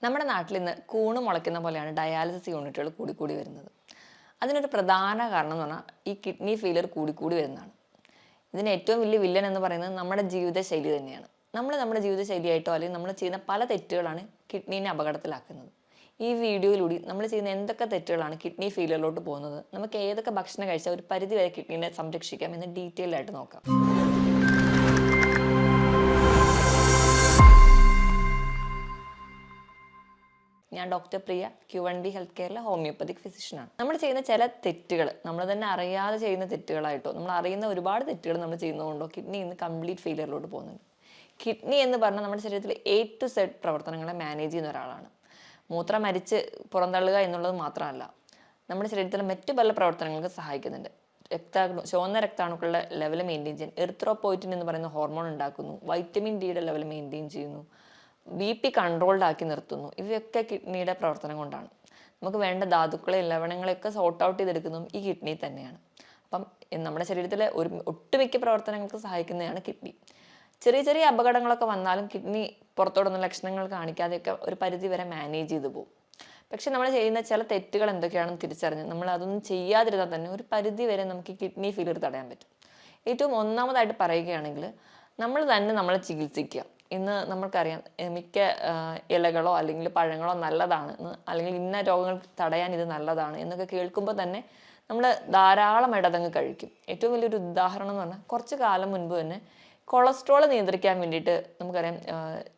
നമ്മുടെ നാട്ടിൽ ഇന്ന് കൂണ് മുളയ്ക്കുന്ന പോലെയാണ് ഡയാലിസിസ് യൂണിറ്റുകൾ കൂടിക്കൂടി വരുന്നത്. അതിനൊരു പ്രധാന കാരണം എന്ന് പറഞ്ഞാൽ ഈ കിഡ്നി ഫെയിലിയർ കൂടിക്കൂടി വരുന്നതാണ്. ഇതിന് ഏറ്റവും വലിയ വില്ലൻ എന്ന് പറയുന്നത് നമ്മുടെ ജീവിതശൈലി തന്നെയാണ്. നമ്മുടെ ജീവിതശൈലിയായിട്ടോ അല്ലെങ്കിൽ നമ്മൾ ചെയ്യുന്ന പല തെറ്റുകളാണ് കിഡ്നീനെ അപകടത്തിലാക്കുന്നത്. ഈ വീഡിയോയിലൂടെ നമ്മൾ ചെയ്യുന്ന എന്തൊക്കെ തെറ്റുകളാണ് കിഡ്നി ഫെയിലിയറിലോട്ട് പോകുന്നത്, നമുക്ക് ഏതൊക്കെ ഭക്ഷണം കഴിച്ചാൽ ഒരു പരിധി വരെ കിഡ്നീനെ സംരക്ഷിക്കാം എന്ന് ഡീറ്റെയിൽ ആയിട്ട് നോക്കാം. ഞാൻ ഡോക്ടർ പ്രിയ, Q1B ഹെൽത്ത് കെയറിലെ ഹോമിയോപ്പതിക് ഫിസിഷ്യനാണ്. നമ്മൾ ചെയ്യുന്ന ചില തെറ്റുകൾ നമ്മൾ തന്നെ അറിയാതെ ചെയ്യുന്ന തെറ്റുകളായിട്ടോ നമ്മൾ അറിയുന്ന ഒരുപാട് തെറ്റുകൾ നമ്മൾ ചെയ്യുന്നതുകൊണ്ടോ കിഡ്നി ഇന്ന് കംപ്ലീറ്റ് ഫെയിലിയറിലോട്ട് പോകുന്നുണ്ട്. കിഡ്നി എന്ന് പറഞ്ഞാൽ നമ്മുടെ ശരീരത്തിലെ A to Z പ്രവർത്തനങ്ങളെ മാനേജ് ചെയ്യുന്ന ഒരാളാണ്. മൂത്രം മരിച്ച് പുറന്തള്ളുക എന്നുള്ളത് മാത്രമല്ല, നമ്മുടെ ശരീരത്തിലെ മറ്റു പല പ്രവർത്തനങ്ങൾക്ക് സഹായിക്കുന്നുണ്ട്. ചുവന്ന രക്താണുക്കളുടെ ലെവൽ മെയിൻറ്റെയിൻ ചെയ്യാൻ എറിത്രോപോയിറ്റിൻ എന്ന് പറയുന്ന ഹോർമോൺ ഉണ്ടാക്കുന്നു. വൈറ്റമിൻ ഡിയുടെ ലെവൽ മെയിൻറ്റെയിൻ ചെയ്യുന്നു. BP കൺട്രോൾഡ് ആക്കി നിർത്തുന്നു. ഇവയൊക്കെ കിഡ്നിയുടെ പ്രവർത്തനം കൊണ്ടാണ്. നമുക്ക് വേണ്ട ധാതുക്കളെ ലവണങ്ങളെയൊക്കെ സോർട്ട് ഔട്ട് ചെയ്തെടുക്കുന്നതും ഈ കിഡ്നി തന്നെയാണ്. അപ്പം നമ്മുടെ ശരീരത്തിലെ ഒട്ടുമിക്ക പ്രവർത്തനങ്ങൾക്ക് സഹായിക്കുന്നതാണ് കിഡ്നി. ചെറിയ ചെറിയ അപകടങ്ങളൊക്കെ വന്നാലും കിഡ്നി പുറത്തോടൊന്നും ലക്ഷണങ്ങൾ കാണിക്കാതെയൊക്കെ ഒരു പരിധി വരെ മാനേജ് ചെയ്തു പോകും. പക്ഷെ നമ്മൾ ചെയ്യുന്ന ചില തെറ്റുകൾ എന്തൊക്കെയാണെന്ന് തിരിച്ചറിഞ്ഞ് നമ്മൾ അതൊന്നും ചെയ്യാതിരുന്നാൽ തന്നെ ഒരു പരിധി വരെ നമുക്ക് കിഡ്നി ഫെയിലിയർ തടയാൻ പറ്റും. ഏറ്റവും ഒന്നാമതായിട്ട് പറയുകയാണെങ്കിൽ നമ്മൾ തന്നെ നമ്മളെ ചികിത്സിക്കുക. ഇന്ന് നമ്മൾക്കറിയാം മിക്ക ഇലകളോ അല്ലെങ്കിൽ പഴങ്ങളോ നല്ലതാണ്, അല്ലെങ്കിൽ ഇന്ന രോഗങ്ങൾ തടയാൻ ഇത് നല്ലതാണ് എന്നൊക്കെ കേൾക്കുമ്പോൾ തന്നെ നമ്മൾ ധാരാളമായിട്ട് അതങ്ങ് കഴിക്കും. ഏറ്റവും വലിയൊരു ഉദാഹരണം എന്ന് പറഞ്ഞാൽ കുറച്ച് കാലം മുൻപ് തന്നെ കൊളസ്ട്രോൾ നിയന്ത്രിക്കാൻ വേണ്ടിയിട്ട് നമുക്കറിയാം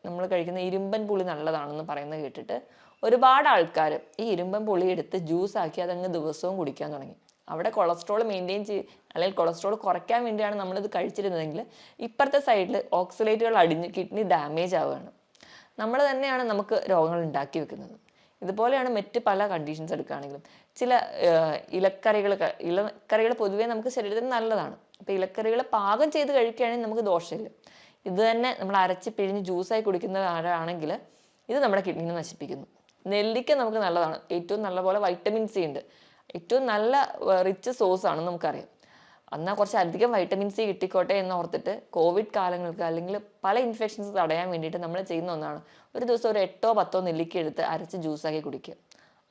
നമ്മൾ കഴിക്കുന്ന ഇരുമ്പൻ പുളി നല്ലതാണെന്ന് പറയുന്നത് കേട്ടിട്ട് ഒരുപാട് ആൾക്കാർ ഈ ഇരുമ്പൻ പുളി എടുത്ത് ജ്യൂസാക്കി അതങ്ങ് ദിവസവും കുടിക്കാൻ തുടങ്ങി. അവിടെ കൊളസ്ട്രോൾ മെയിൻറ്റെയിൻ അല്ലെങ്കിൽ കൊളസ്ട്രോൾ കുറയ്ക്കാൻ വേണ്ടിയാണ് നമ്മളിത് കഴിച്ചിരുന്നതെങ്കിൽ ഇപ്പുറത്തെ സൈഡിൽ ഓക്സലേറ്റുകൾ അടിഞ്ഞ് കിഡ്നി ഡാമേജ് ആവുകയാണ്. നമ്മൾ തന്നെയാണ് നമുക്ക് രോഗങ്ങൾ ഉണ്ടാക്കി വെക്കുന്നത്. ഇതുപോലെയാണ് മറ്റ് പല കണ്ടീഷൻസ് എടുക്കുകയാണെങ്കിലും ചില ഇലക്കറികൾ പൊതുവേ നമുക്ക് ശരീരത്തിന് നല്ലതാണ്. അപ്പോൾ ഇലക്കറികൾ പാകം ചെയ്ത് കഴിക്കുകയാണെങ്കിൽ നമുക്ക് ദോഷമില്ല. ഇത് തന്നെ നമ്മൾ അരച്ച് പിഴിഞ്ഞ് ജ്യൂസായി കുടിക്കുന്നവരാണെങ്കിൽ ഇത് നമ്മുടെ കിഡ്നിനെ നശിപ്പിക്കുന്നു. നെല്ലിക്ക നമുക്ക് നല്ലതാണ്, ഏറ്റവും നല്ല പോലെ വൈറ്റമിൻ സി ഉണ്ട്, ഏറ്റവും നല്ല റിച്ച് സോഴ്സ് ആണെന്ന് നമുക്കറിയാം. എന്നാൽ കുറച്ച് അധികം വൈറ്റമിൻ സി കിട്ടിക്കോട്ടെ എന്ന് ഓർത്തിട്ട് കോവിഡ് കാലങ്ങൾക്ക് അല്ലെങ്കിൽ പല ഇൻഫെക്ഷൻസ് തടയാൻ വേണ്ടിയിട്ട് നമ്മൾ ചെയ്യുന്ന ഒന്നാണ് ഒരു ദിവസം ഒരു 8-10 നെല്ലിക്ക എടുത്ത് അരച്ച് ജ്യൂസാക്കി കുടിക്കുക.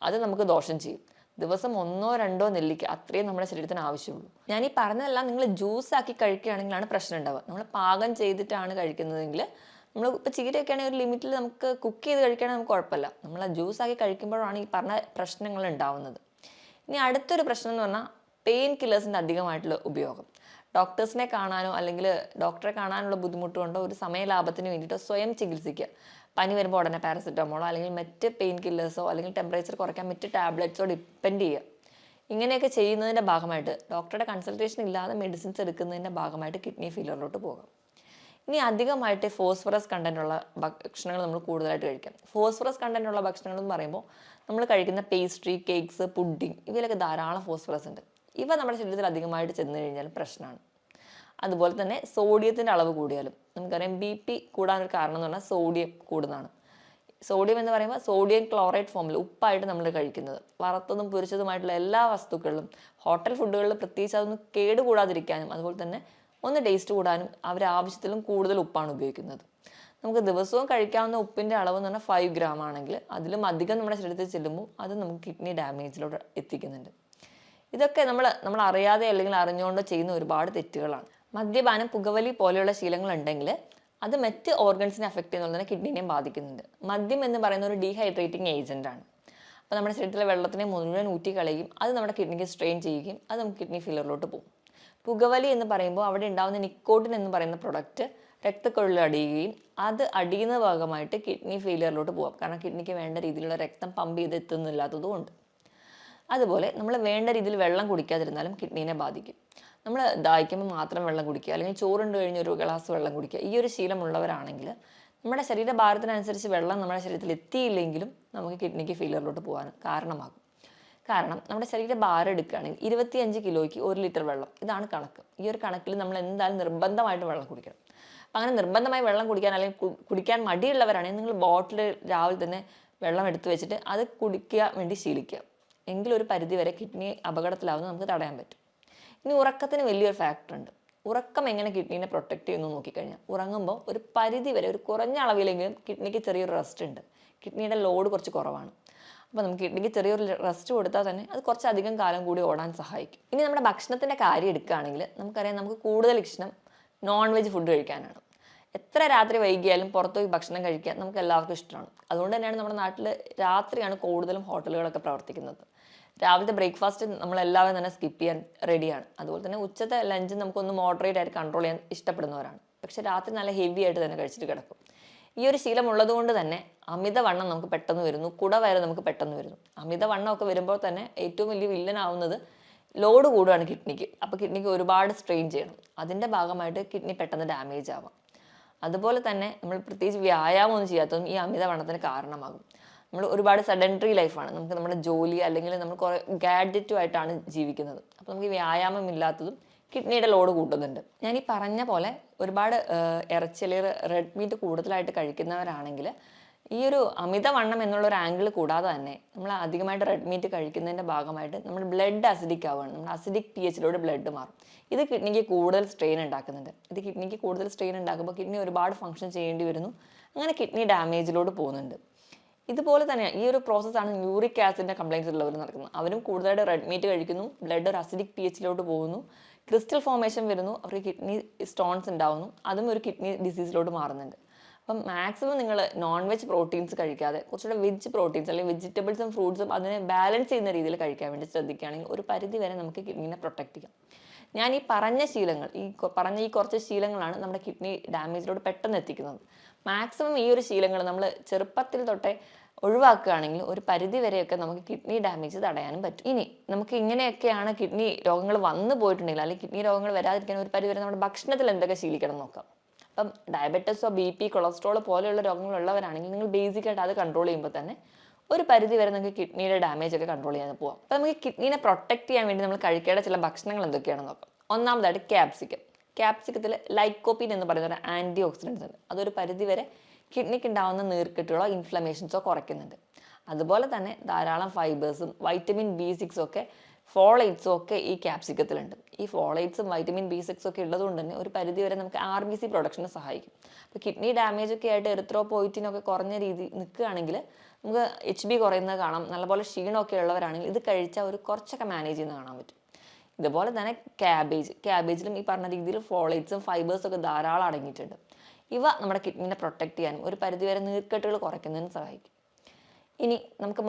അത് നമുക്ക് ദോഷം ചെയ്യും. ദിവസം 1-2 നെല്ലിക്ക അത്രയും നമ്മുടെ ശരീരത്തിന് ആവശ്യമുള്ളൂ. ഞാൻ ഈ പറഞ്ഞതെല്ലാം നിങ്ങൾ ജ്യൂസാക്കി കഴിക്കുകയാണെങ്കിലാണ് പ്രശ്നം ഉണ്ടാവുക. നമ്മൾ പാകം ചെയ്തിട്ടാണ് കഴിക്കുന്നതെങ്കിൽ നമ്മൾ ഇപ്പോൾ ചീരയൊക്കെ ആണെങ്കിൽ ഒരു ലിമിറ്റിൽ നമുക്ക് കുക്ക് ചെയ്ത് കഴിക്കുകയാണെങ്കിൽ നമുക്ക് കുഴപ്പമില്ല. നമ്മൾ ജ്യൂസാക്കി കഴിക്കുമ്പോഴാണ് ഈ പറഞ്ഞ പ്രശ്നങ്ങൾ ഉണ്ടാവുന്നത്. ഇനി അടുത്തൊരു പ്രശ്നം എന്ന് പറഞ്ഞാൽ പെയിൻ കില്ലേഴ്സിൻ്റെ അധികമായിട്ടുള്ള ഉപയോഗം. ഡോക്ടേഴ്സിനെ കാണാനോ അല്ലെങ്കിൽ ഡോക്ടറെ കാണാനുള്ള ബുദ്ധിമുട്ട് കൊണ്ടോ ഒരു സമയലാഭത്തിന് വേണ്ടിയിട്ടോ സ്വയം ചികിത്സിക്കുക. പനി വരുമ്പോൾ ഉടനെ പാരസെറ്റമോളോ അല്ലെങ്കിൽ മറ്റ് പെയിൻ കില്ലേഴ്സോ അല്ലെങ്കിൽ ടെമ്പറേച്ചർ കുറയ്ക്കാൻ മറ്റ് ടാബ്ലറ്റ്സോ ഡിപ്പെൻഡ് ചെയ്യുക. ഇങ്ങനെയൊക്കെ ചെയ്യുന്നതിൻ്റെ ഭാഗമായിട്ട് ഡോക്ടറുടെ കൺസൾട്ടേഷൻ ഇല്ലാതെ മെഡിസിൻസ് എടുക്കുന്നതിൻ്റെ ഭാഗമായിട്ട് കിഡ്നി ഫെയിലിയറിലോട്ട് പോകാം. ഇനി അധികമായിട്ട് ഫോസ്ഫറസ് കണ്ടൻറ്റുള്ള ഭക്ഷണങ്ങൾ നമ്മൾ കൂടുതലായിട്ട് കഴിക്കാം. ഫോസ്ഫറസ് കണ്ടൻറ്റുള്ള ഭക്ഷണങ്ങൾ എന്ന് പറയുമ്പോൾ നമ്മൾ കഴിക്കുന്ന പേസ്ട്രി, കേക്ക്സ്, പുഡിംഗ് ഇവയിലൊക്കെ ധാരാളം ഫോസ്ഫറസ് ഉണ്ട്. ഇവ നമ്മുടെ ശരീരത്തിൽ അധികമായിട്ട് ചെന്ന് കഴിഞ്ഞാൽ പ്രശ്നമാണ്. അതുപോലെ തന്നെ സോഡിയത്തിൻ്റെ അളവ് കൂടിയാലും നമുക്കറിയാം BP കൂടാനൊരു കാരണം എന്ന് പറഞ്ഞാൽ സോഡിയം കൂടുന്നതാണ്. സോഡിയം എന്ന് പറയുമ്പോൾ സോഡിയം ക്ലോറൈഡ് ഫോമിൽ ഉപ്പായിട്ട് നമ്മൾ കഴിക്കുന്നത് വറുത്തതും പൊരിച്ചതുമായിട്ടുള്ള എല്ലാ വസ്തുക്കളിലും ഹോട്ടൽ ഫുഡുകളിൽ പ്രത്യേകിച്ച് അതൊന്നും കേടുകൂടാതിരിക്കാനും അതുപോലെ തന്നെ ഒന്ന് ടേസ്റ്റ് കൂടാനും അവർ ആവശ്യത്തിലും കൂടുതൽ ഉപ്പാണ് ഉപയോഗിക്കുന്നത്. നമുക്ക് ദിവസവും കഴിക്കാവുന്ന ഉപ്പിൻ്റെ അളവ് എന്ന് പറഞ്ഞാൽ 5 ഗ്രാം ആണെങ്കിൽ അതിലും അധികം നമ്മുടെ ശരീരത്തിൽ ചെല്ലുമ്പോൾ അത് നമുക്ക് കിഡ്നി ഡാമേജിലോട്ട് എത്തിക്കുന്നുണ്ട്. ഇതൊക്കെ നമ്മൾ അറിയാതെ അല്ലെങ്കിൽ അറിഞ്ഞുകൊണ്ട് ചെയ്യുന്ന ഒരുപാട് തെറ്റുകളാണ്. മദ്യപാനം, പുകവലി പോലെയുള്ള ശീലങ്ങൾ ഉണ്ടെങ്കിൽ അത് മറ്റ് ഓർഗൻസിനെ അഫക്റ്റ് ചെയ്യുന്നത് തന്നെ കിഡ്നിനെയും ബാധിക്കുന്നുണ്ട്. മദ്യം എന്ന് പറയുന്ന ഒരു ഡീഹൈഡ്രേറ്റിംഗ് ഏജൻ്റാണ്. അപ്പോൾ നമ്മുടെ ശരീരത്തിലെ വെള്ളത്തിനെ മുഴുവൻ ഊറ്റി കളയും. അത് നമ്മുടെ കിഡ്നിക്ക് സ്ട്രെയിൻ ചെയ്യുകയും അത് നമുക്ക് കിഡ്നി ഫെയിലിയറിലോട്ട് പോകും. പുകവലി എന്ന് പറയുമ്പോൾ അവിടെ ഉണ്ടാകുന്ന നിക്കോട്ടിൻ എന്ന് പറയുന്ന പ്രൊഡക്റ്റ് രക്തക്കൊഴലിൽ അടിയുകയും അത് അടിയുന്ന ഭാഗമായിട്ട് കിഡ്നി ഫെയിലിയറിലോട്ട് പോകാം. കാരണം കിഡ്നിക്ക് വേണ്ട രീതിയിലുള്ള രക്തം പമ്പ് ചെയ്ത് എത്തുന്നില്ലാത്തതുകൊണ്ട്. അതുപോലെ നമ്മൾ വേണ്ട രീതിയിൽ വെള്ളം കുടിക്കാതിരുന്നാലും കിഡ്നീനെ ബാധിക്കും. നമ്മൾ ദാഹിക്കുമ്പോൾ മാത്രം വെള്ളം കുടിക്കുക അല്ലെങ്കിൽ ചോറുണ്ട് കഴിഞ്ഞ് ഒരു ഗ്ലാസ് വെള്ളം കുടിക്കുക, ഈ ഒരു ശീലമുള്ളവരാണെങ്കിൽ നമ്മുടെ ശരീരഭാരത്തിനനുസരിച്ച് വെള്ളം നമ്മുടെ ശരീരത്തിൽ എത്തിയില്ലെങ്കിലും നമുക്ക് കിഡ്നിക്ക് ഫെയിലിയറിലോട്ട് പോകാൻ കാരണമാകും. കാരണം നമ്മുടെ ശരീരഭാരം എടുക്കുകയാണെങ്കിൽ 25 കിലോയ്ക്ക് 1 ലിറ്റർ വെള്ളം, ഇതാണ് കണക്ക്. ഈ ഒരു കണക്കിൽ നമ്മൾ എന്തായാലും നിർബന്ധമായിട്ട് വെള്ളം കുടിക്കണം. അപ്പം അങ്ങനെ നിർബന്ധമായി വെള്ളം കുടിക്കാൻ അല്ലെങ്കിൽ കുടിക്കാൻ മടിയുള്ളവരാണെങ്കിൽ നിങ്ങൾ ബോട്ടിൽ രാവിലെ തന്നെ വെള്ളം എടുത്ത് വെച്ചിട്ട് അത് കുടിക്കാൻ വേണ്ടി ശീലിക്കുക. എങ്കിലൊരു പരിധി വരെ കിഡ്നി അപകടത്തിലാവുന്നത് നമുക്ക് തടയാൻ പറ്റും. ഇനി ഉറക്കത്തിന് വലിയൊരു ഫാക്ടർ ഉണ്ട്. ഉറക്കം എങ്ങനെ കിഡ്നീനെ പ്രൊട്ടക്റ്റ് ചെയ്യുന്നു നോക്കിക്കഴിഞ്ഞാൽ ഉറങ്ങുമ്പോൾ ഒരു പരിധി വരെ ഒരു കുറഞ്ഞ അളവിലെങ്കിലും കിഡ്നിക്ക് ചെറിയൊരു റെസ്റ്റ് ഉണ്ട്. കിഡ്നിയുടെ ലോഡ് കുറച്ച് കുറവാണ്. അപ്പോൾ നമുക്ക് കിഡ്നിക്ക് ചെറിയൊരു റെസ്റ്റ് കൊടുത്താൽ തന്നെ അത് കുറച്ചധികം കാലം കൂടി ഓടാൻ സഹായിക്കും. ഇനി നമ്മുടെ ഭക്ഷണത്തിൻ്റെ കാര്യം എടുക്കുകയാണെങ്കിൽ നമുക്കറിയാം, നമുക്ക് കൂടുതൽ ഇഷ്ടം നോൺ വെജ് ഫുഡ് കഴിക്കാനാണ്. എത്ര രാത്രി വൈകിയാലും പുറത്ത് പോയി ഭക്ഷണം കഴിക്കാൻ നമുക്ക് എല്ലാവർക്കും ഇഷ്ടമാണ്. അതുകൊണ്ട് തന്നെയാണ് നമ്മുടെ നാട്ടിൽ രാത്രിയാണ് കൂടുതലും ഹോട്ടലുകളൊക്കെ പ്രവർത്തിക്കുന്നത്. രാവിലത്തെ ബ്രേക്ക്ഫാസ്റ്റ് നമ്മളെല്ലാവരും തന്നെ സ്കിപ്പ് ചെയ്യാൻ റെഡിയാണ്. അതുപോലെ തന്നെ ഉച്ചത്തെ ലഞ്ച് നമുക്കൊന്ന് മോഡറേറ്റ് ആയിട്ട് കൺട്രോൾ ചെയ്യാൻ ഇഷ്ടപ്പെടുന്നവരാണ്. പക്ഷേ രാത്രി നല്ല ഹെവി ആയിട്ട് തന്നെ കഴിച്ചിട്ട് കിടക്കും. ഈ ഒരു ശീലം ഉള്ളതുകൊണ്ട് തന്നെ അമിതവണ്ണം നമുക്ക് പെട്ടെന്ന് വരുന്നു, കുടവയറ് നമുക്ക് പെട്ടെന്ന് വരുന്നു. അമിതവണ്ണമൊക്കെ വരുമ്പോൾ തന്നെ ഏറ്റവും വലിയ വില്ലനാവുന്നത് ലോഡ് കൂടുകയാണ് കിഡ്നിക്ക്. അപ്പോൾ കിഡ്നിക്ക് ഒരുപാട് സ്ട്രെയിൻ ചെയ്യണം. അതിൻ്റെ ഭാഗമായിട്ട് കിഡ്നി പെട്ടെന്ന് ഡാമേജ് ആവാം. അതുപോലെ തന്നെ നമ്മൾ പ്രത്യേകിച്ച് വ്യായാമം ഒന്നും ചെയ്യാത്തതും ഈ അമിതവണ്ണത്തിന് കാരണമാകും. നമ്മൾ ഒരുപാട് സെഡൻറ്ററി ലൈഫാണ്, നമുക്ക് നമ്മുടെ ജോലി അല്ലെങ്കിൽ നമ്മൾ കുറേ ഗാഡ്ജറ്റുമായിട്ടാണ് ജീവിക്കുന്നത്. അപ്പോൾ നമുക്ക് വ്യായാമം ഇല്ലാത്തതും കിഡ്നിയുടെ ലോഡ് കൂട്ടുന്നുണ്ട്. ഞാൻ ഈ പറഞ്ഞ പോലെ ഒരുപാട് ഇറച്ചി അല്ലെങ്കിൽ റെഡ് മീറ്റ് കൂടുതലായിട്ട് കഴിക്കുന്നവരാണെങ്കിൽ ഈ ഒരു അമിതവണ്ണം എന്നുള്ളൊരു ആംഗിൾ കൂടാതെ തന്നെ നമ്മൾ അധികമായിട്ട് റെഡ് മീറ്റ് കഴിക്കുന്നതിൻ്റെ ഭാഗമായിട്ട് നമ്മുടെ ബ്ലഡ് അസിഡിക് ആവുകയാണ്. നമ്മുടെ അസിഡിക് pH-ലോട് ബ്ലഡ് മാറും. ഇത് കിഡ്നിക്ക് കൂടുതൽ സ്ട്രെയിൻ ഉണ്ടാക്കുന്നുണ്ട്. ഇത് കിഡ്നിക്ക് കൂടുതൽ സ്ട്രെയിൻ ഉണ്ടാക്കുമ്പോൾ കിഡ്നി ഒരുപാട് ഫങ്ഷൻ ചെയ്യേണ്ടി വരുന്നു. അങ്ങനെ കിഡ്നി ഡാമേജിലോട്ട് പോകുന്നുണ്ട്. ഇതുപോലെ തന്നെ ഈ ഒരു പ്രോസസ്സാണ് യൂറിക് ആസിഡിൻ്റെ കംപ്ലയിൻസ് ഉള്ളവർ നടക്കുന്നത്. അവരും കൂടുതലായിട്ട് റെഡ് മീറ്റ് കഴിക്കുന്നു, ബ്ലഡ് ഒരു അസിഡിക് pH-ലോട്ട് പോകുന്നു, ക്രിസ്റ്റൽ ഫോർമേഷൻ വരുന്നു, അവർക്ക് കിഡ്നി സ്റ്റോൺസ് ഉണ്ടാവുന്നു. അതും ഒരു കിഡ്നി ഡിസീസിലോട്ട് മാറുന്നുണ്ട്. അപ്പം മാക്സിമം നിങ്ങൾ നോൺ വെജ് പ്രോട്ടീൻസ് കഴിക്കാതെ കുറച്ചുകൂടെ വെജ് പ്രോട്ടീൻസ് അല്ലെങ്കിൽ വെജിറ്റബിൾസും ഫ്രൂട്ട്സും അതിനെ ബാലൻസ് ചെയ്യുന്ന രീതിയിൽ കഴിക്കാൻ വേണ്ടി ശ്രദ്ധിക്കുകയാണെങ്കിൽ ഒരു പരിധി വരെ നമുക്ക് കിഡ്നിനെ പ്രൊട്ടക്ട് ചെയ്യാം. ഞാൻ ഈ പറഞ്ഞ ശീലങ്ങൾ, ഈ കുറച്ച് ശീലങ്ങളാണ് നമ്മുടെ കിഡ്നി ഡാമേജിലോട്ട് പെട്ടെന്ന് എത്തിക്കുന്നത്. മാക്സിമം ഈ ഒരു ശീലങ്ങൾ നമ്മൾ ചെറുപ്പത്തിൽ തൊട്ടേ ഒഴിവാക്കുകയാണെങ്കിൽ ഒരു പരിധി വരെയൊക്കെ നമുക്ക് കിഡ്നി ഡാമേജ് തടയാനും പറ്റും. ഇനി നമുക്ക് ഇങ്ങനെയൊക്കെയാണ് കിഡ്നി രോഗങ്ങൾ വന്നു പോയിട്ടുണ്ടെങ്കിൽ അല്ലെങ്കിൽ കിഡ്നി രോഗങ്ങൾ വരാതിരിക്കാൻ ഒരു പരിധി വരെ നമ്മുടെ ഭക്ഷണത്തിൽ എന്തൊക്കെ ശീലിക്കണം നോക്കാം. അപ്പം ഡയബറ്റീസോ BP കൊളസ്ട്രോൾ പോലെയുള്ള രോഗങ്ങളുള്ളവരാണെങ്കിൽ നിങ്ങൾ ബേസിക്കായിട്ട് അത് കൺട്രോൾ ചെയ്യുമ്പോൾ തന്നെ ഒരു പരിധി വരെ നമുക്ക് കിഡ്നിയുടെ ഡാമേജ് ഒക്കെ കൺട്രോൾ ചെയ്യാൻ പോകാം. അപ്പം നമുക്ക് കിഡ്നിനെ പ്രൊട്ടക്ട് ചെയ്യാൻ വേണ്ടി നമ്മൾ കഴിക്കേണ്ട ചില ഭക്ഷണങ്ങൾ എന്തൊക്കെയാണെന്ന് നോക്കാം. ഒന്നാമതായിട്ട് ക്യാപ്സിക്കം. ക്യാപ്സിക്കത്തിൽ ലൈക്കോപ്പീൻ എന്ന് പറയുന്ന ഒരു ആൻറ്റി ഓക്സിഡൻസ് ഉണ്ട്. അതൊരു പരിധി വരെ കിഡ്നിക്ക് ഉണ്ടാകുന്ന നീർക്കെട്ടുകളോ ഇൻഫ്ലമേഷൻസോ കുറയ്ക്കുന്നുണ്ട്. അതുപോലെ തന്നെ ധാരാളം ഫൈബേഴ്സും വൈറ്റമിൻ B6 ഒക്കെ ഫോളേറ്റ്സും ഒക്കെ ഈ ക്യാപ്സിക്കത്തിലുണ്ട്. ഈ ഫോളേറ്റ്സും വൈറ്റമിൻ B6 ഒക്കെ ഉള്ളതുകൊണ്ട് തന്നെ ഒരു പരിധി വരെ നമുക്ക് RBC പ്രൊഡക്ഷന് സഹായിക്കും. അപ്പോൾ കിഡ്നി ഡാമേജ് ഒക്കെ ആയിട്ട് എറിത്രോപോയിറ്റിനൊക്കെ കുറഞ്ഞ രീതി നിൽക്കുകയാണെങ്കിൽ നമുക്ക് HB കുറയുന്നത് കാണാം. നല്ലപോലെ ക്ഷീണമൊക്കെ ഉള്ളവരാണെങ്കിൽ ഇത് കഴിച്ചാൽ ഒരു കുറച്ചൊക്കെ മാനേജ് ചെയ്യുന്നത് കാണാൻ പറ്റും. ഇതുപോലെ തന്നെ ക്യാബേജിലും ഈ പറഞ്ഞ രീതിയിൽ ഫോളേറ്റ്സും ഫൈബേഴ്സും ഒക്കെ ധാരാളം അടങ്ങിയിട്ടുണ്ട്. ഇവ നമ്മുടെ കിഡ്നിനെ പ്രൊട്ടക്ട് ചെയ്യാനും ഒരു പരിധിവരെ നീർക്കെട്ടുകൾ കുറയ്ക്കുന്നതിനും സഹായിക്കും. ഇനി നമുക്ക്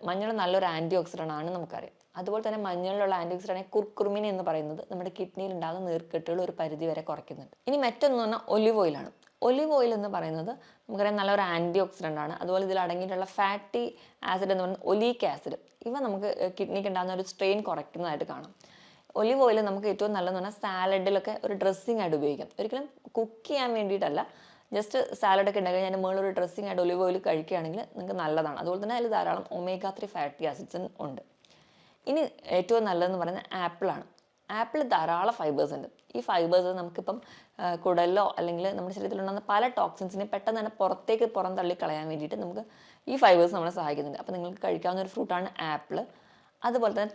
മഞ്ഞൾ നല്ലൊരു ആൻറ്റി ഓക്സിഡൻ്റ് ആണ് നമുക്കറിയാം. അതുപോലെ തന്നെ മഞ്ഞളിലുള്ള ആൻറ്റി ഓക്സിഡൻ്റ് കുർക്കുമിൻ എന്ന് പറയുന്നത് നമ്മുടെ കിഡ്നിയിൽ ഉണ്ടാകുന്ന നീർക്കെട്ടുകൾ ഒരു പരിധി വരെ കുറയ്ക്കുന്നുണ്ട്. ഇനി മറ്റൊന്ന് പറഞ്ഞാൽ ഒലിവ് ഓയിലാണ്. ഒലിവ് ഓയിൽ എന്ന് പറയുന്നത് നമുക്കറിയാം നല്ലൊരു ആൻറ്റി ഓക്സിഡൻ്റ് ആണ്. അതുപോലെ ഇതിൽ അടങ്ങിയിട്ടുള്ള ഫാറ്റി ആസിഡ് എന്ന് പറയുന്നത് ഒലീക് ആസിഡ്, ഇവ നമുക്ക് കിഡ്നിക്ക് ഉണ്ടാകുന്ന ഒരു സ്ട്രെയിൻ കുറയ്ക്കുന്നതായിട്ട് കാണാം. ഒലിവ് ഓയിൽ നമുക്ക് ഏറ്റവും നല്ലതെന്ന് പറഞ്ഞാൽ സാലഡിലൊക്കെ ഒരു ഡ്രസ്സിംഗ് ആയിട്ട് ഉപയോഗിക്കാം. ഒരിക്കലും കുക്ക് ചെയ്യാൻ വേണ്ടിയിട്ടല്ല, ജസ്റ്റ് സാലഡൊക്കെ ഉണ്ടാക്കി അതിന് മുകളിലൊരു ഡ്രസ്സിംഗ് ആയിട്ട് ഒലിവ് ഓയിൽ കഴിക്കുകയാണെങ്കിൽ നിങ്ങൾക്ക് നല്ലതാണ്. അതുപോലെ തന്നെ അതിൽ ധാരാളം omega-3 ഫാറ്റി ആസിഡ്സ് ഉണ്ട്. ഇനി ഏറ്റവും നല്ലതെന്ന് പറയുന്നത് ആപ്പിളാണ്. ആപ്പിൾ ധാരാളം ഫൈബേഴ്സ് ഉണ്ട്. ഈ ഫൈബേഴ്സ് നമുക്കിപ്പം കുടലിലോ അല്ലെങ്കിൽ നമ്മുടെ ശരീരത്തിലുണ്ടാകുന്ന പല ടോക്സിൻസിനെ പെട്ടെന്ന് തന്നെ പുറം തള്ളി കളയാൻ വേണ്ടിയിട്ട് നമുക്ക് ഈ ഫൈബേഴ്സ് നമ്മളെ സഹായിക്കുന്നുണ്ട്. അപ്പോൾ നിങ്ങൾക്ക് കഴിക്കാവുന്ന ഒരു ഫ്രൂട്ടാണ് ആപ്പിൾ. അതുപോലെ തന്നെ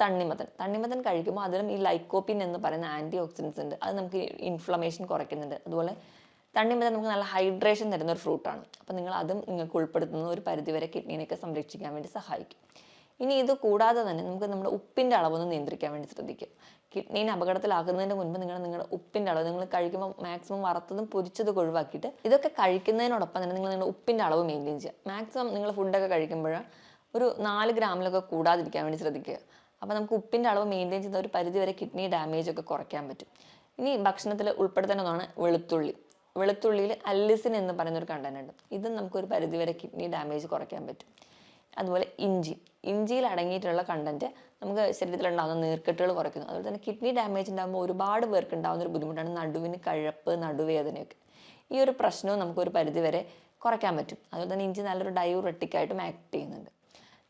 തണ്ണിമത്തൻ കഴിക്കുമ്പോൾ അതിലും ഈ ലൈക്കോപ്പിൻ എന്ന് പറയുന്ന ആൻറ്റി ഓക്സിഡൻസ് ഉണ്ട്. അത് നമുക്ക് ഇൻഫ്ലമേഷൻ കുറയ്ക്കുന്നുണ്ട്. അതുപോലെ തണ്ണിമത്തൻ നമുക്ക് നല്ല ഹൈഡ്രേഷൻ തരുന്ന ഒരു ഫ്രൂട്ടാണ്. അപ്പോൾ അതും നിങ്ങൾക്ക് ഉൾപ്പെടുത്തുന്ന ഒരു പരിധിവരെ കിഡ്നിനെയൊക്കെ സംരക്ഷിക്കാൻ വേണ്ടി സഹായിക്കും. ഇനി ഇത് കൂടാതെ തന്നെ നമുക്ക് നമ്മുടെ ഉപ്പിൻ്റെ അളവൊന്ന് നിയന്ത്രിക്കാൻ വേണ്ടി ശ്രദ്ധിക്കുക. കിഡ്നീനെ അപകടത്തിലാക്കുന്നതിന് മുൻപ് നിങ്ങളുടെ ഉപ്പിൻ്റെ അളവ് നിങ്ങൾ കഴിക്കുമ്പോൾ മാക്സിമം വറുത്തതും പൊരിച്ചതൊക്കെ ഒഴിവാക്കിയിട്ട് ഇതൊക്കെ കഴിക്കുന്നതിനോടൊപ്പം തന്നെ നിങ്ങളുടെ ഉപ്പിൻ്റെ അളവ് മെയിൻറ്റെയിൻ ചെയ്യുക. മാക്സിമം നിങ്ങൾ ഫുഡൊക്കെ കഴിക്കുമ്പോൾ ഒരു 4 ഗ്രാമിലൊക്കെ കൂടാതിരിക്കാൻ വേണ്ടി ശ്രദ്ധിക്കുക. അപ്പോൾ നമുക്ക് ഉപ്പിൻ്റെ അളവ് മെയിൻറ്റെയിൻ ചെയ്ത ഒരു പരിധിവരെ കിഡ്നി ഡാമേജ് ഒക്കെ കുറയ്ക്കാൻ പറ്റും. ഇനി ഭക്ഷണത്തിൽ ഉൾപ്പെടുത്തേണ്ടതാണ് വെളുത്തുള്ളിയിൽ അല്ലിസിൻ എന്ന് പറയുന്ന ഒരു കണ്ടന്റ് ഉണ്ട്. ഇതും നമുക്കൊരു പരിധിവരെ കിഡ്നി ഡാമേജ് കുറയ്ക്കാൻ പറ്റും. അതുപോലെ ഇഞ്ചിയിൽ അടങ്ങിയിട്ടുള്ള കണ്ടന്റ് നമുക്ക് ശരീരത്തിലുണ്ടാകുന്ന നീർക്കെട്ടുകൾ കുറയ്ക്കുന്നു. അതുപോലെ തന്നെ കിഡ്നി ഡാമേജ് ഉണ്ടാകുമ്പോൾ ഒരുപാട് പേർക്ക് ഉണ്ടാകുന്ന ഒരു ബുദ്ധിമുട്ടാണ് നടുവിന് കഴപ്പ്, നടുവേദനയൊക്കെ. ഈ ഒരു പ്രശ്നവും നമുക്കൊരു പരിധിവരെ കുറയ്ക്കാൻ പറ്റും. അതുപോലെ തന്നെ ഇഞ്ചി നല്ലൊരു ഡയൂറെറ്റിക്കായിട്ടും ആക്ട് ചെയ്യുന്നുണ്ട്.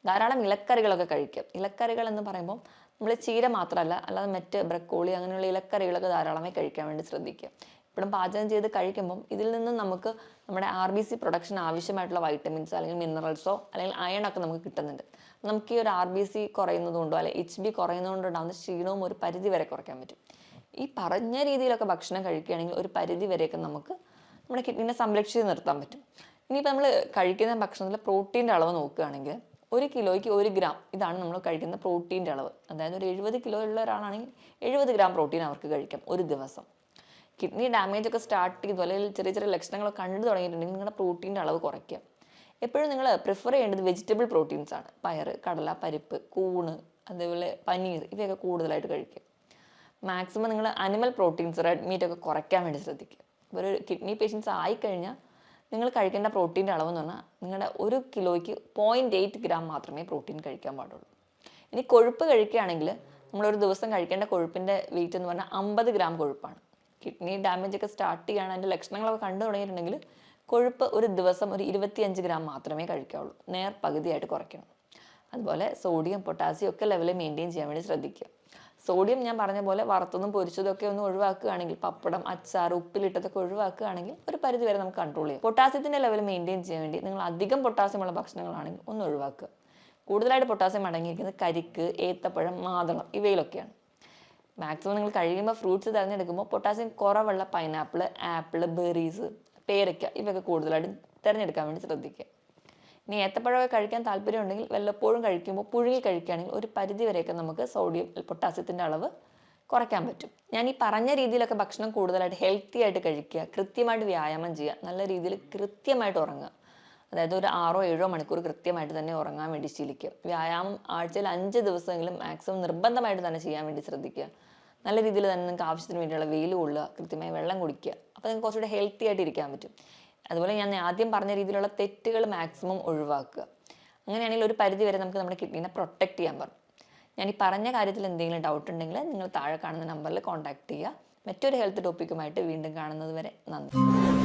ധാരാളം ഇലക്കറികളൊക്കെ കഴിക്കുക. ഇലക്കറികൾ എന്ന് പറയുമ്പോൾ നമ്മൾ ചീര മാത്രമല്ല, അല്ലാതെ മറ്റ് ബ്രക്കോളി അങ്ങനെയുള്ള ഇലക്കറികളൊക്കെ ധാരാളമായി കഴിക്കാൻ വേണ്ടി ശ്രദ്ധിക്കുക. ഇപ്പോഴും പാചകം ചെയ്ത് കഴിക്കുമ്പം ഇതിൽ നിന്നും നമുക്ക് നമ്മുടെ RBC പ്രൊഡക്ഷൻ ആവശ്യമായിട്ടുള്ള വൈറ്റമിൻസ് അല്ലെങ്കിൽ മിനറൽസോ അല്ലെങ്കിൽ അയണൊക്കെ നമുക്ക് കിട്ടുന്നുണ്ട്. നമുക്ക് ഈ ഒരു RBC കുറയുന്നതുകൊണ്ടോ അല്ലെങ്കിൽ HB കുറയുന്നതുകൊണ്ടോ ഉണ്ടാകുന്ന ക്ഷീണവും ഒരു പരിധി വരെ കുറയ്ക്കാൻ പറ്റും. ഈ പറഞ്ഞ രീതിയിലൊക്കെ ഭക്ഷണം കഴിക്കുകയാണെങ്കിൽ ഒരു പരിധി വരെയൊക്കെ നമുക്ക് നമ്മുടെ കിഡ്നിനെ സംരക്ഷിച്ച് നിർത്താൻ പറ്റും. ഇനിയിപ്പോൾ നമ്മൾ കഴിക്കുന്ന ഭക്ഷണത്തിൽ പ്രോട്ടീൻ്റെ അളവ് നോക്കുകയാണെങ്കിൽ 1 കിലോയ്ക്ക് 1 ഗ്രാം ഇതാണ് നമ്മൾ കഴിക്കുന്ന പ്രോട്ടീൻ്റെ അളവ്. അതായത് ഒരു 70 കിലോ ഉള്ള ഒരാളാണെങ്കിൽ 70 ഗ്രാം പ്രോട്ടീൻ അവർക്ക് കഴിക്കാം ഒരു ദിവസം. കിഡ്നി ഡാമേജ് ഒക്കെ സ്റ്റാർട്ട് ചെയ്തു അല്ലെങ്കിൽ ചെറിയ ചെറിയ ലക്ഷണങ്ങളൊക്കെ കണ്ടു തുടങ്ങിയിട്ടുണ്ടെങ്കിൽ നിങ്ങളുടെ പ്രോട്ടീൻ്റെ അളവ് കുറയ്ക്കുക. എപ്പോഴും നിങ്ങൾ പ്രിഫർ ചെയ്യേണ്ടത് വെജിറ്റബിൾ പ്രോട്ടീൻസ് ആണ്. പയർ, കടല, പരിപ്പ്, കൂണ്, അതേപോലെ പനീർ ഇവയൊക്കെ കൂടുതലായിട്ട് കഴിക്കുക. മാക്സിമം നിങ്ങൾ അനിമൽ പ്രോട്ടീൻസ്, റെഡ് മീറ്റ് ഒക്കെ കുറയ്ക്കാൻ വേണ്ടി ശ്രദ്ധിക്കുക. ഇപ്പോൾ ഒരു കിഡ്നി പേഷ്യൻസ് ആയിക്കഴിഞ്ഞാൽ നിങ്ങൾ കഴിക്കേണ്ട പ്രോട്ടീൻ്റെ അളവ് എന്ന് പറഞ്ഞാൽ നിങ്ങളുടെ 1 കിലോയ്ക്ക് 0.8 ഗ്രാം മാത്രമേ പ്രോട്ടീൻ കഴിക്കാൻ പാടുള്ളൂ. ഇനി കൊഴുപ്പ് കഴിക്കുകയാണെങ്കിൽ നമ്മളൊരു ദിവസം കഴിക്കേണ്ട കൊഴുപ്പിൻ്റെ വെയിറ്റ് എന്ന് പറഞ്ഞാൽ 50 ഗ്രാം കൊഴുപ്പാണ്. കിഡ്നി ഡാമേജ് ഒക്കെ സ്റ്റാർട്ട് ചെയ്യുകയാണ്, അതിൻ്റെ ലക്ഷണങ്ങളൊക്കെ കണ്ടു തുടങ്ങിയിട്ടുണ്ടെങ്കിൽ കൊഴുപ്പ് ഒരു ദിവസം ഒരു 25 ഗ്രാം മാത്രമേ കഴിക്കാവുള്ളൂ. പകുതിയായിട്ട് കുറയ്ക്കണം. അതുപോലെ സോഡിയം, പൊട്ടാസ്യം ഒക്കെ ലെവൽ മെയിൻറ്റെയിൻ ചെയ്യാൻ വേണ്ടി ശ്രദ്ധിക്കുക. സോഡിയം ഞാൻ പറഞ്ഞ പോലെ വറുത്തതും പൊരിച്ചതും ഒക്കെ ഒന്ന് ഒഴിവാക്കുകയാണെങ്കിൽ, പപ്പടം, അച്ചാർ, ഉപ്പിലിട്ടതൊക്കെ ഒഴിവാക്കുകയാണെങ്കിൽ ഒരു പരിധി വരെ നമുക്ക് കൺട്രോൾ ചെയ്യാം. പൊട്ടാസ്യത്തിൻ്റെ ലെവൽ മെയിൻറ്റെയിൻ ചെയ്യാൻ വേണ്ടി നിങ്ങൾ അധികം പൊട്ടാസ്യമുള്ള ഭക്ഷണങ്ങളാണെങ്കിൽ ഒന്ന് ഒഴിവാക്കുക. കൂടുതലായിട്ട് പൊട്ടാസ്യം അടങ്ങിയിരിക്കുന്നത് കരിക്ക്, ഏത്തപ്പഴം, മാതളം ഇവയിലൊക്കെയാണ്. മാക്സിമം നിങ്ങൾ കഴിയുമ്പോൾ ഫ്രൂട്ട്സ് തിരഞ്ഞെടുക്കുമ്പോൾ പൊട്ടാസ്യം കുറവുള്ള പൈനാപ്പിൾ, ആപ്പിൾ, ബെറീസ്, പേരയ്ക്ക ഇവയൊക്കെ കൂടുതലായിട്ട് തിരഞ്ഞെടുക്കാൻ വേണ്ടി ശ്രദ്ധിക്കുക. ഇനി ഏത്തപ്പഴമൊക്കെ കഴിക്കാൻ താല്പര്യം ഉണ്ടെങ്കിൽ വല്ലപ്പോഴും കഴിക്കുമ്പോൾ പുഴുങ്ങി കഴിക്കുകയാണെങ്കിൽ ഒരു പരിധി വരെയൊക്കെ നമുക്ക് സോഡിയം, പൊട്ടാസ്യത്തിൻ്റെ അളവ് കുറയ്ക്കാൻ പറ്റും. ഞാൻ ഈ പറഞ്ഞ രീതിയിലൊക്കെ ഭക്ഷണം കൂടുതലായിട്ട് ഹെൽത്തി ആയിട്ട് കഴിക്കുക, കൃത്യമായിട്ട് വ്യായാമം ചെയ്യുക, നല്ല രീതിയിൽ കൃത്യമായിട്ട് ഉറങ്ങുക. അതായത് ഒരു 6-7 മണിക്കൂർ കൃത്യമായിട്ട് തന്നെ ഉറങ്ങാൻ വേണ്ടി ശീലിക്കുക. വ്യായാമം ആഴ്ചയിൽ 5 ദിവസമെങ്കിലും മാക്സിമം നിർബന്ധമായിട്ട് തന്നെ ചെയ്യാൻ വേണ്ടി ശ്രദ്ധിക്കുക. നല്ല രീതിയിൽ തന്നെ നിങ്ങൾക്ക് ആവശ്യത്തിന് വേണ്ടിയുള്ള വെയിൽ കൊള്ളുക, കൃത്യമായി വെള്ളം കുടിക്കുക. അപ്പോൾ നിങ്ങൾക്ക് കുറച്ചുകൂടെ ഹെൽത്തി ആയിട്ട് ഇരിക്കാൻ പറ്റും. അതുപോലെ ഞാൻ ആദ്യം പറഞ്ഞ രീതിയിലുള്ള തെറ്റുകൾ മാക്സിമം ഒഴിവാക്കുക. അങ്ങനെയാണെങ്കിൽ ഒരു പരിധി വരെ നമുക്ക് നമ്മുടെ കിഡ്നീനെ പ്രൊട്ടക്റ്റ് ചെയ്യാൻ പറ്റും. ഞാൻ ഈ പറഞ്ഞ കാര്യത്തിൽ എന്തെങ്കിലും ഡൗട്ട് ഉണ്ടെങ്കിൽ നിങ്ങൾ താഴെ കാണുന്ന നമ്പറിൽ കോൺടാക്ട് ചെയ്യുക. മറ്റൊരു ഹെൽത്ത് ടോപ്പിക്കുമായിട്ട് വീണ്ടും കാണുന്നത് വരെ നന്ദി.